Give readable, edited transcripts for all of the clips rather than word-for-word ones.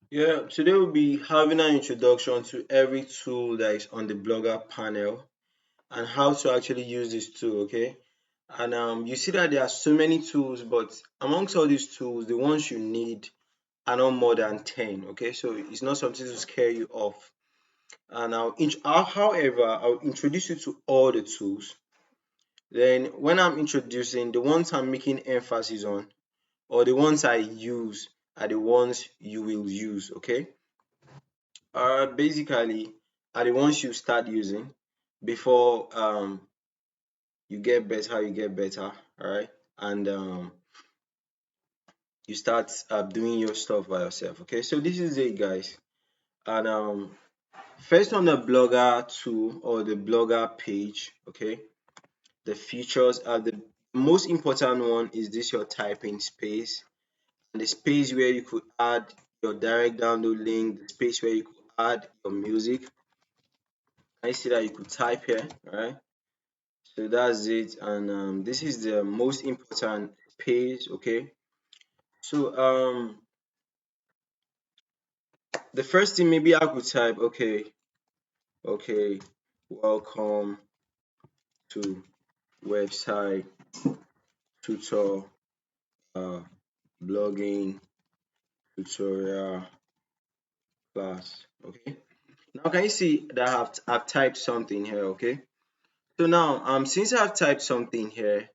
Yeah, today we'll be having an introduction to every tool that is on the blogger panel and how to actually use this tool, okay? And you see that there are so many tools, but amongst all these tools, the ones you need are not more than 10, okay? So it's not something to scare you off. And however, I'll introduce you to all the tools. Then when I'm introducing, the ones I'm making emphasis on or the ones I use are the ones you will use, okay? Basically are the ones you start using before you get better, all right, and you start doing your stuff by yourself. Okay, so this is it, guys. And first on the blogger tool or the blogger page, okay, the features are the most important one is this your typing space and the space where you could add your direct download link, the space where you could add your music. I see that you could type here, right? So that's it, and this is the most important page, okay? So the first thing maybe I could type, okay, welcome to website tutor uh, blogging tutorial class, okay? Now can you see that I've typed something here, okay? So now since I've typed something here,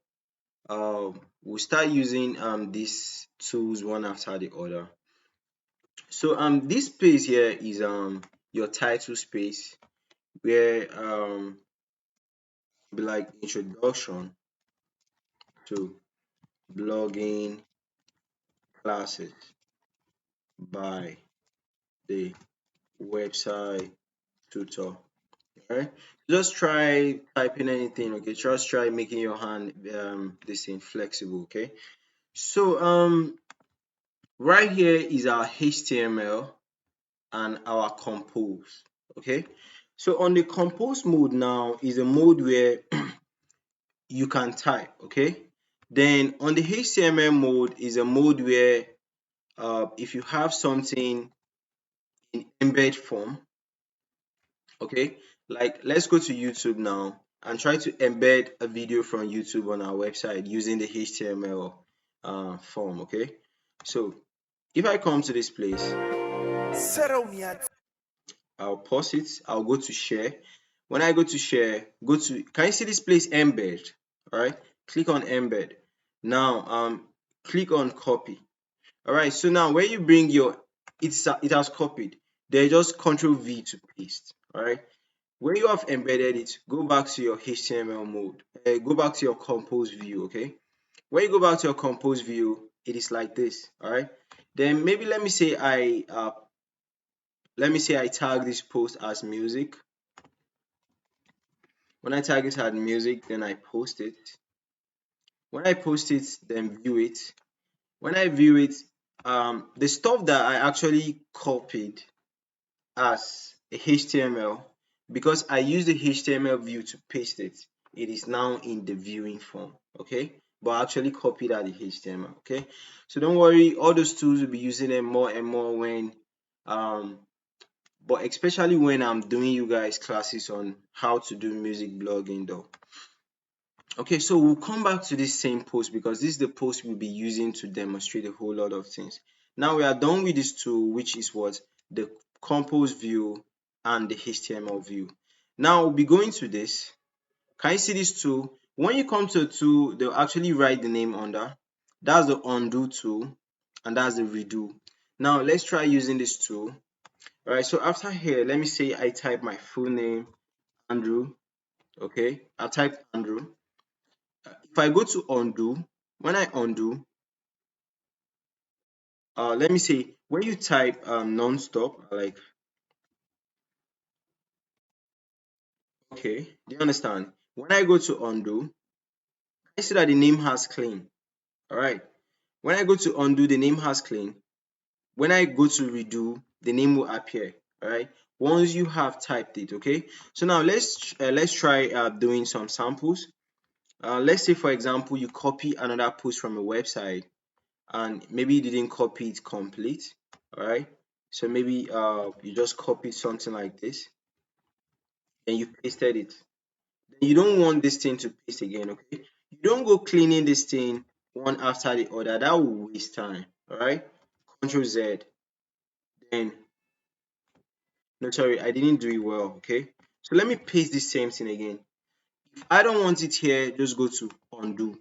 we'll start using these tools one after the other. So this space here is your title space where be like introduction to blogging classes by the website tutor. Alright. Just try typing anything, okay? Just try making your hand this thing flexible, okay? So right here is our HTML and our compose, okay? So on the compose mode now is a mode where you can type, okay? Then on the HTML mode is a mode where if you have something in embed form, okay? Like let's go to YouTube now and try to embed a video from YouTube on our website using the HTML form, okay? So if I come to this place, I'll pause it, I'll go to share. When I go to share, can you see this place embed? All right, click on embed. Now click on copy. All right, so now when you bring it has copied. Then just Control V to paste. All right, when you have embedded it, go back to your HTML mode. Go back to your compose view. Okay, when you go back to your compose view, it is like this. All right, then maybe let me say I tag this post as music. When I tag it as music, then I post it. When I post it, then view it. When I view it, the stuff that I actually copied as a HTML, because I use the HTML view to paste it, it is now in the viewing form, okay? But I actually copied out the HTML, okay? So don't worry, all those tools will be using them more and more when um but especially when I'm doing you guys classes on how to do music blogging though. Okay, so we'll come back to this same post because this is the post we'll be using to demonstrate a whole lot of things. Now we are done with this tool, which is what the compose view and the HTML view. Now we'll be going to this. Can you see this tool? When you come to a tool, they'll actually write the name under. That's the undo tool, and that's the redo. Now let's try using this tool. All right, so after here, let me say I type my full name, Andrew. Okay, I typed Andrew. If I go to undo, when I undo, let me say when you type non-stop, like okay, do you understand? When I go to undo, I see that the name has clean. All right. When I go to undo, the name has clean. When I go to redo, the name will appear. All right. Once you have typed it, okay. So now let's try doing some samples. Let's say for example you copy another post from a website and maybe you didn't copy it complete. All right. So maybe you just copy something like this and you pasted it. You don't want this thing to paste again, okay? You don't go cleaning this thing one after the other. That will waste time. All right. Control Z. Then no, sorry, I didn't do it well. Okay. So let me paste the same thing again. If I don't want it here, just go to undo.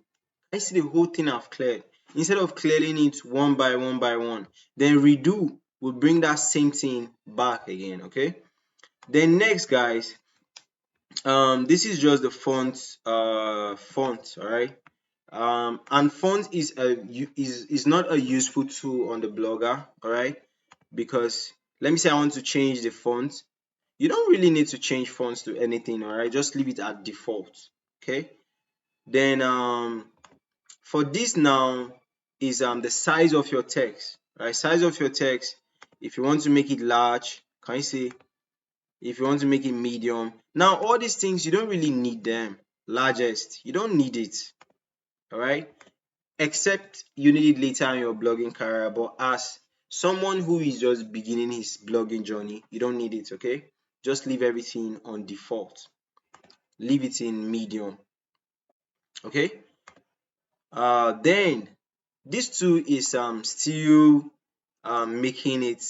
I see the whole thing I've cleared. Instead of clearing it one by one by one, then redo will bring that same thing back again. Okay. Then next, guys, this is just the font, all right. And font is not a useful tool on the blogger, all right, because let me say I want to change the font. You don't really need to change fonts to anything, all right. Just leave it at default. Okay. Then for this now is the size of your text, right? Size of your text. If you want to make it large, can you see? If you want to make it medium, now all these things you don't really need them. Largest, you don't need it, all right, except you need it later in your blogging career. But as someone who is just beginning his blogging journey, you don't need it. Okay, just leave everything on default, leave it in medium. Okay, then this too is still making it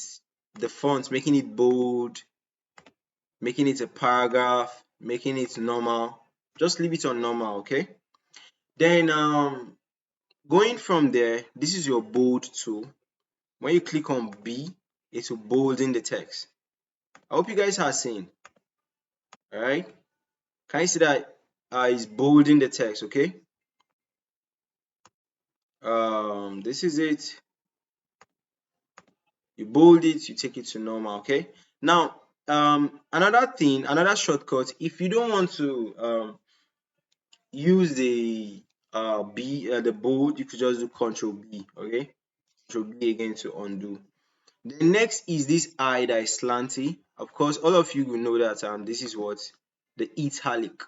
the font, making it bold, making it a paragraph, making it normal. Just leave it on normal. Okay, then going from there, this is your bold tool. When you click on B, it will bolden the text. I hope you guys are seeing. All right, can you see that it's bolding the text? Okay, this is it. You bold it, you take it to normal. Okay, now another shortcut, if you don't want to use the bold, you could just do Control B. Okay, Control B again to undo. The next is this I that is slanty. Of course, all of you will know that this is what the italic.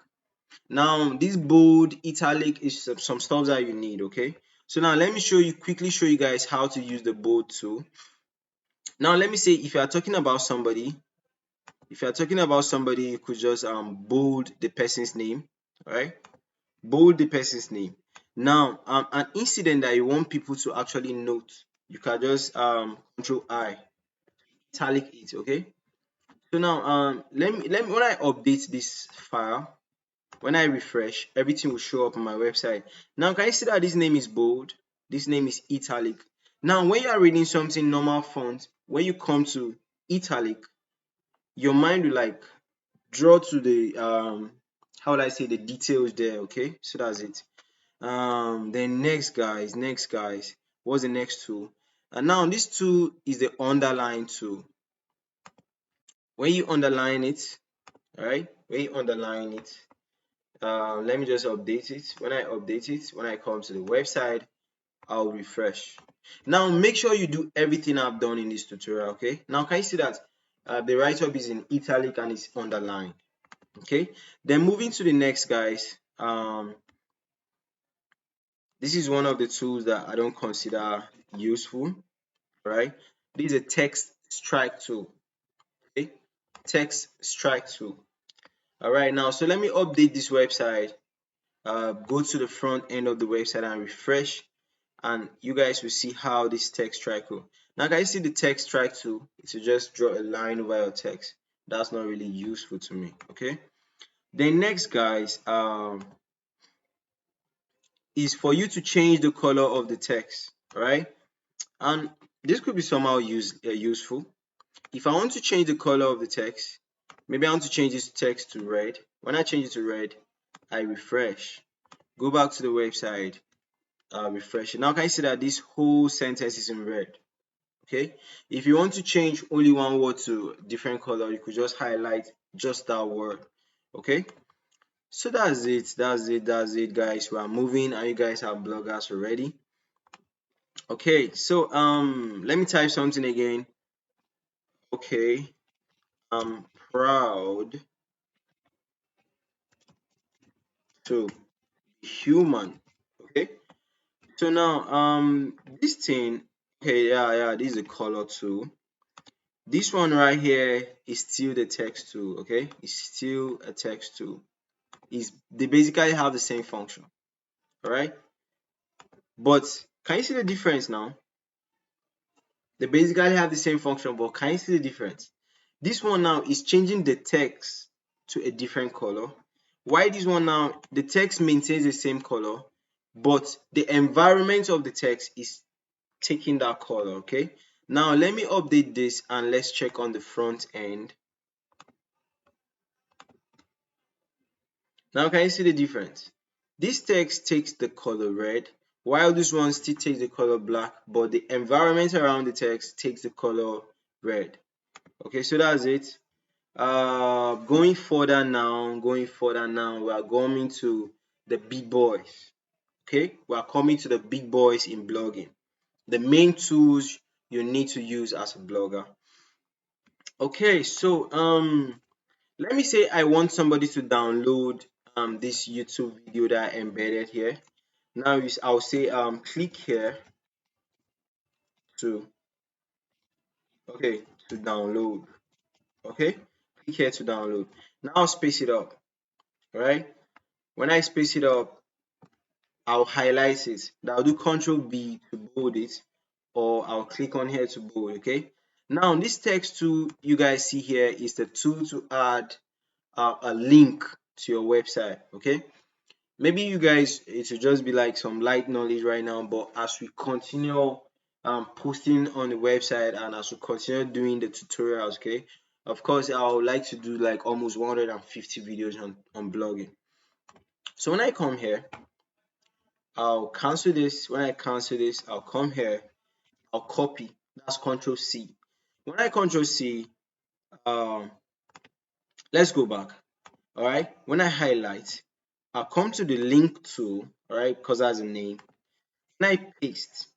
Now, this bold italic is some stuff that you need. Okay, so now let me quickly show you guys how to use the bold tool. Now, let me say if you are talking about somebody, you could just bold the person's name. All right, bold the person's name. Now, an incident that you want people to actually note, you can just Control I, italic it. Okay. So now let me when I update this file, when I refresh, everything will show up on my website. Now can you see that this name is bold, this name is italic? Now when you are reading something normal font, when you come to italic, your mind will like draw to the how would I say, the details there. Okay, so that's it. Then next guys, what's the next tool? And now this tool is the underline tool. When you underline it, all right, when you underline it, let me just update it. When I update it, when I come to the website, I'll refresh. Now make sure you do everything I've done in this tutorial. Okay, now can you see that the write-up is in italic and it's underlined? Okay, then moving to the next, guys, this is one of the tools that I don't consider useful, right? This is a text strike tool. Okay, text strike tool. All right, now so let me update this website. Go to the front end of the website and refresh, and you guys will see how this text strike will. Now guys, see the text strike tool, it's to just draw a line over your text. That's not really useful to me. Okay, then next, guys, is for you to change the color of the text. All right, and this could be somehow useful. If I want to change the color of the text, maybe I want to change this text to red. When I change it to red, I refresh, go back to the website, refresh it. Now can you see that this whole sentence is in red? Okay, if you want to change only one word to different color, you could just highlight just that word. Okay, so that's it, guys. We are moving and you guys are bloggers already. Okay, so let me type something again. Okay, I'm proud to be human. Okay, so now this thing, okay, yeah, this is a color too. This one right here is still the text tool, okay? It's still a text tool. They basically have the same function, all right? But can you see the difference now? They basically have the same function, but can you see the difference? This one now is changing the text to a different color. Why this one now, the text maintains the same color, but the environment of the text is taking that color, okay? Now let me update this and let's check on the front end. Now can you see the difference? This text takes the color red, while this one still takes the color black, but the environment around the text takes the color red. Okay, so that's it. Going further now, we are going to the big boys. Okay, we are coming to the big boys in blogging. The main tools you need to use as a blogger. Okay, so let me say I want somebody to download this YouTube video that I embedded here. Now I'll say click here to to download. Okay, click here to download. Now I'll space it up. Right? When I space it up, I'll highlight it. I'll do Control B to bold it, or I'll click on here to bold. Okay. Now this text tool you guys see here is the tool to add a link to your website. Okay. Maybe you guys, it will just be like some light knowledge right now, but as we continue posting on the website and as we continue doing the tutorials, okay, of course I would like to do like almost 150 videos on blogging. So when I come here, I'll cancel this. When I cancel this, I'll come here, I'll copy. That's Control C. When I Control C, um, let's go back. All right. When I highlight, I'll come to the link tool. All right, because that's a name. When I paste,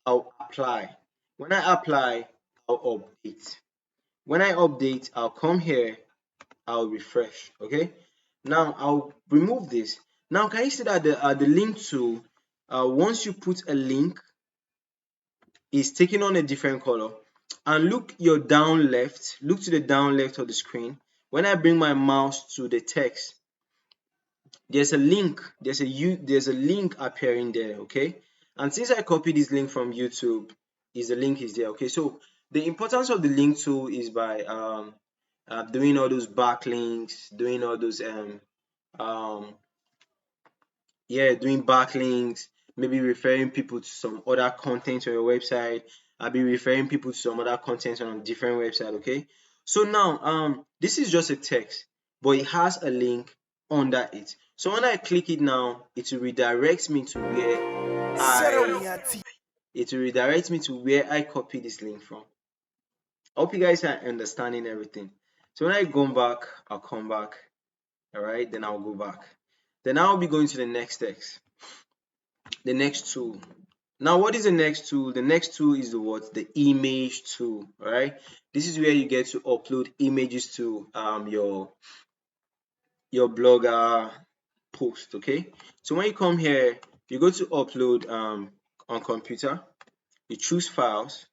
I'll apply. When I apply, I'll update. When I update, I'll come here, I'll refresh. Okay. Now I'll remove this. Now can you see that the link tool, once you put a link, is taking on a different color. And look your down left, look to the down left of the screen. When I bring my mouse to the text, there's a link, there's a link appearing there, okay? And since I copied this link from YouTube, the link is there, okay? So the importance of the link tool is by doing all those backlinks, doing all those um doing backlinks, maybe referring people to some other content on your website. I'll be referring people to some other content on a different website. Okay, so now this is just a text, but it has a link under it. So when I click it now, it will redirect me to where I copy this link from. I hope you guys are understanding everything. So when I go back, I'll come back. All right, then I'll go back. Then I'll be going to the next text. The next tool. Now, what is the next tool? The next tool is the image tool. All right, this is where you get to upload images to your blogger post. Okay, so when you come here, you go to upload on computer. You choose files.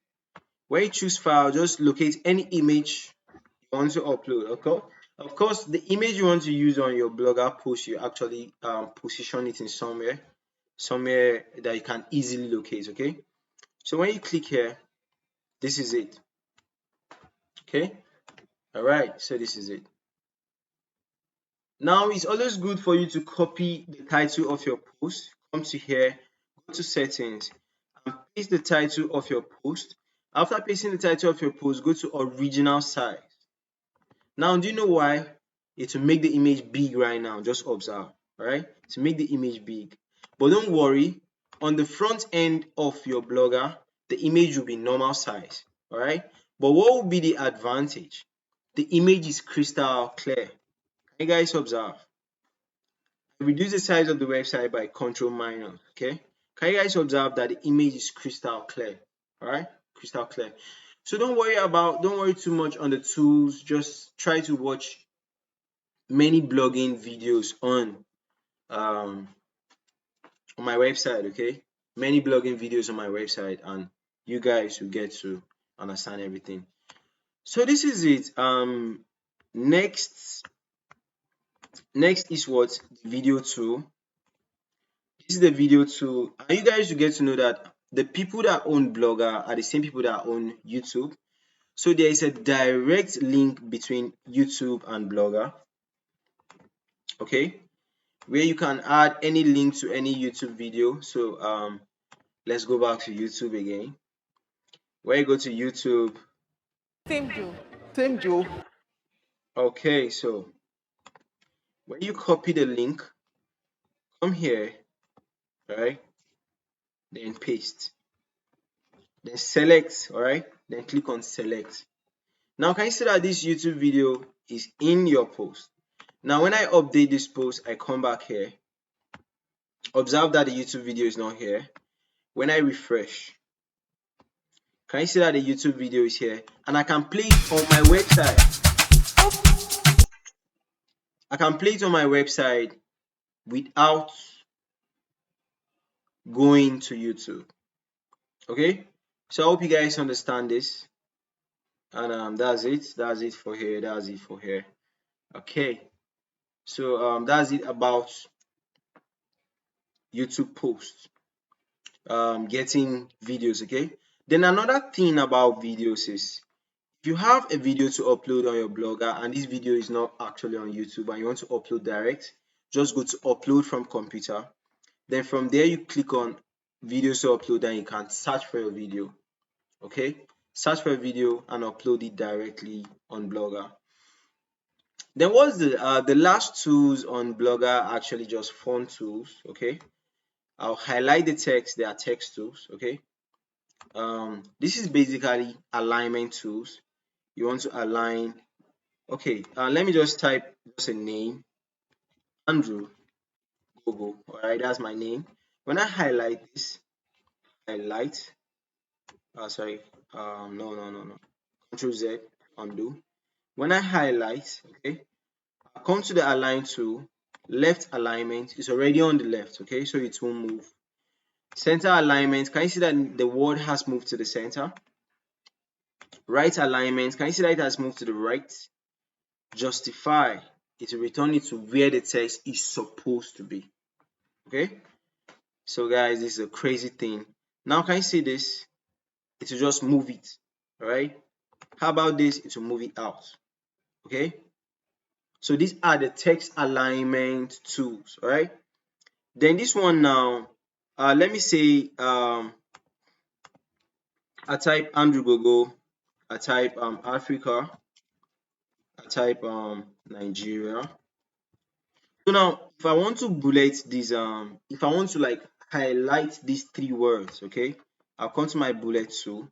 When you choose file, just locate any image you want to upload. Okay, of course, the image you want to use on your blogger post, you actually position it in somewhere that you can easily locate. Okay, so when you click here, this is it. Okay, all right, so this is it. Now it's always good for you to copy the title of your post. Come to here, go to settings, and paste the title of your post. After pasting the title of your post, go to original size. Now, do you know why? It will make the image big right now. Just observe, all right? To make the image big. But don't worry, on the front end of your blogger, the image will be normal size, all right? But what will be the advantage? The image is crystal clear. Can you guys observe? Reduce the size of the website by control minus, okay? Can you guys observe that the image is crystal clear, all right? Crystal clear. So don't worry too much on the tools. Just try to watch many blogging videos um, on my website, okay? Many blogging videos on my website, and you guys will get to understand everything. So this is it. Next is what? The video tool. This is the video tool, and you guys should get to know that the people that own Blogger are the same people that own YouTube. So there is a direct link between YouTube and Blogger, okay, where you can add any link to any YouTube video. So let's go back to YouTube again. Where you go to YouTube. Same Joe. Same Joe. Okay, so when you copy the link, come here, right? Then paste. Then select, alright? Then click on select. Now can you see that this YouTube video is in your post? Now when I update this post, I come back here. Observe that the YouTube video is not here. When I refresh, can you see that the YouTube video is here? And I can play it on my website. I can play it on my website without going to YouTube. Okay? So I hope you guys understand this. And that's it. That's it for here. That's it for here. Okay. So that's it about YouTube posts. Getting videos, okay? Then another thing about videos is if you have a video to upload on your blogger and this video is not actually on YouTube and you want to upload direct, just go to upload from computer. Then from there you click on videos to upload and you can search for your video, okay? Search for a video and upload it directly on Blogger. Then what's the last tools on Blogger are actually just font tools, okay? I'll highlight the text. They are text tools, okay? This is basically alignment tools. You want to align. Okay, let me just type just a name, Andrew Gogo. All right, that's my name. When I highlight this, highlight. Sorry. No. Control Z, undo. When I highlight, okay, I come to the align tool. Left alignment is already on the left, okay, so it won't move. Center alignment, can you see that the word has moved to the center? Right alignment, can you see that it has moved to the right? Justify, it will return it to where the text is supposed to be. Okay, so guys, this is a crazy thing. Now can you see this? It will just move it. All right, how about this? It will move it out. Okay, so these are the text alignment tools. All right, then this one now, let me say I type Andrew Gogo, I type Africa, I type Nigeria. So now if I want to bullet these if I want to like highlight these three words, okay, I'll come to my bullet tool.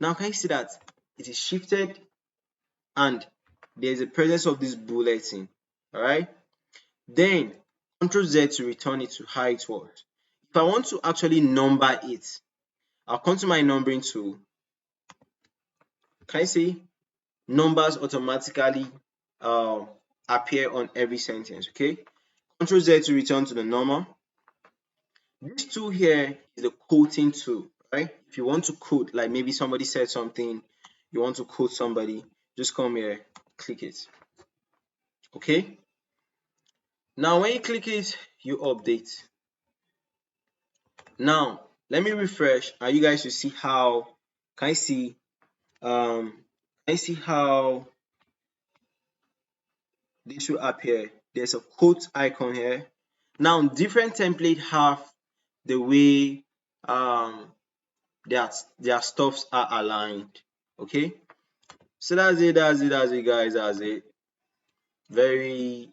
Now can you see that it is shifted and there's a presence of this bulleting. All right, then Ctrl Z to return it to how it was. If I want to actually number it, I'll come to my numbering tool. Can you see numbers automatically appear on every sentence? Okay, Ctrl Z to return to the normal. This tool here is the quoting tool, right? If you want to quote, like maybe somebody said something, you want to quote somebody, just come here, click it. Okay. Now when you click it, you update. Now let me refresh, and you guys will see how. Can I see? Can I see how this will appear? There's a quote icon here. Now different template have the way their stuffs are aligned. Okay, so that's it guys, that's it. Very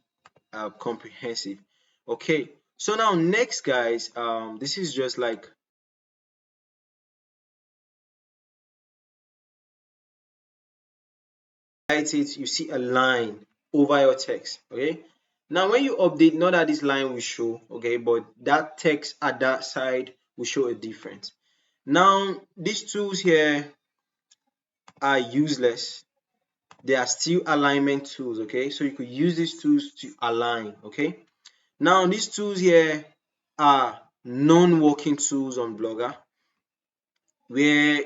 comprehensive. Okay, so now next guys, this is just like write it, you see a line over your text. Okay, now when you update, not that this line will show, okay, but that text at that side will show a difference. Now these tools here are useless. They are still alignment tools, okay, so you could use these tools to align. Okay, now these tools here are non-working tools on Blogger, where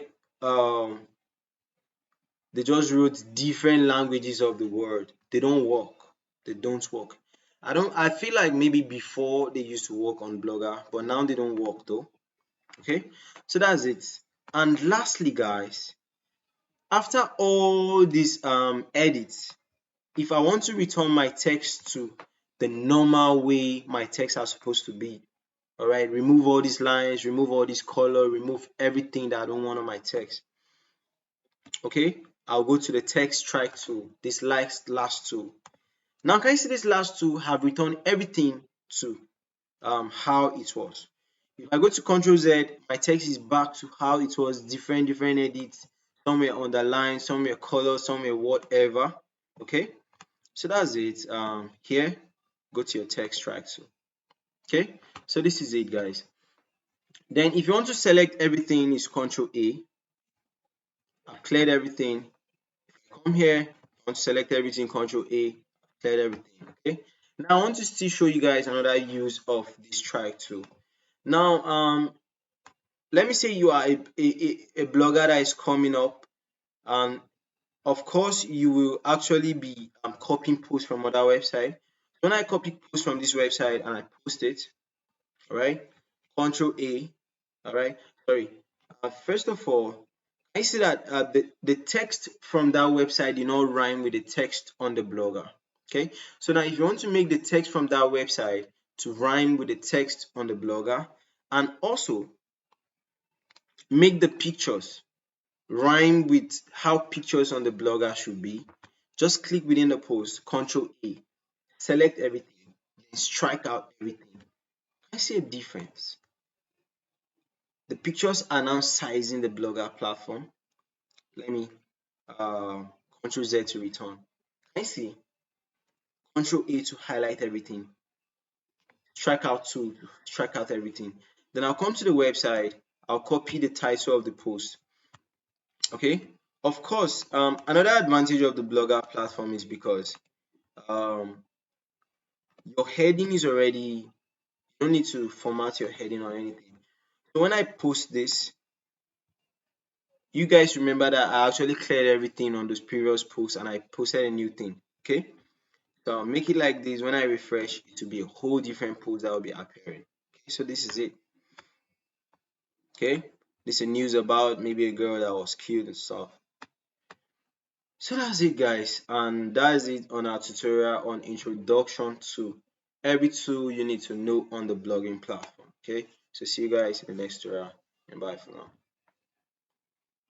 They just wrote different languages of the word. They don't work. They don't work. I feel like maybe before they used to work on Blogger, but now they don't work though. Okay, so that's it. And lastly, guys, after all these edits, if I want to return my text to the normal way my text are supposed to be, all right, remove all these lines, remove all this color, remove everything that I don't want on my text. Okay, I'll go to the text strike tool, this last tool. Now, can you see this last two have returned everything to how it was? If I go to Control Z, my text is back to how it was, different edits, somewhere underlined, somewhere color, somewhere whatever. Okay, so that's it. Here, go to your text strike tool. Okay, so this is it, guys. Then if you want to select everything, is Control A. I've cleared everything. Come here, I want to select everything, Control A, cleared everything. Okay. Now I want to still show you guys another use of this strike tool. Now, let me say you are a blogger that is coming up, and of course you will actually be copying posts from other website. When I copy posts from this website and I post it, all right, Control A, all right, sorry. First of all, I see that the text from that website did not rhyme with the text on the blogger. Okay, so now if you want to make the text from that website to rhyme with the text on the blogger, and also make the pictures rhyme with how pictures on the blogger should be, just click within the post, Control A, select everything, then strike out everything. I see a difference. The pictures are now sizing the blogger platform. Let me Control Z to return. I see. Control A to highlight everything. Strike out to strike out everything. Then I'll come to the website. I'll copy the title of the post. Okay. Of course, another advantage of the blogger platform is because um, your heading is already, you don't need to format your heading or anything. So when I post this, you guys remember that I actually cleared everything on those previous posts and I posted a new thing. Okay. So I'll make it like this. When I refresh, it will be a whole different post that will be appearing. Okay, so this is it. Okay, this is news about maybe a girl that was killed and stuff. So that's it, guys, and that's it on our tutorial on introduction to every tool you need to know on the blogging platform. Okay, so see you guys in the next tutorial, and bye for now.